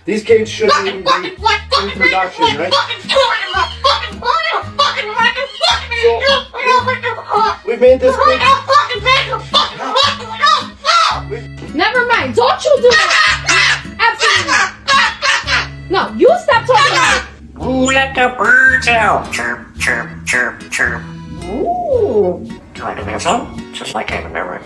These cages shouldn't even be in production, right? So, we've made this cage. Never mind. Don't you do that. Absolutely. No, you stop talking. Ooh, let the birds out. Chirp, chirp, chirp, chirp. Ooh. Do you like to hear some? Just like I remember.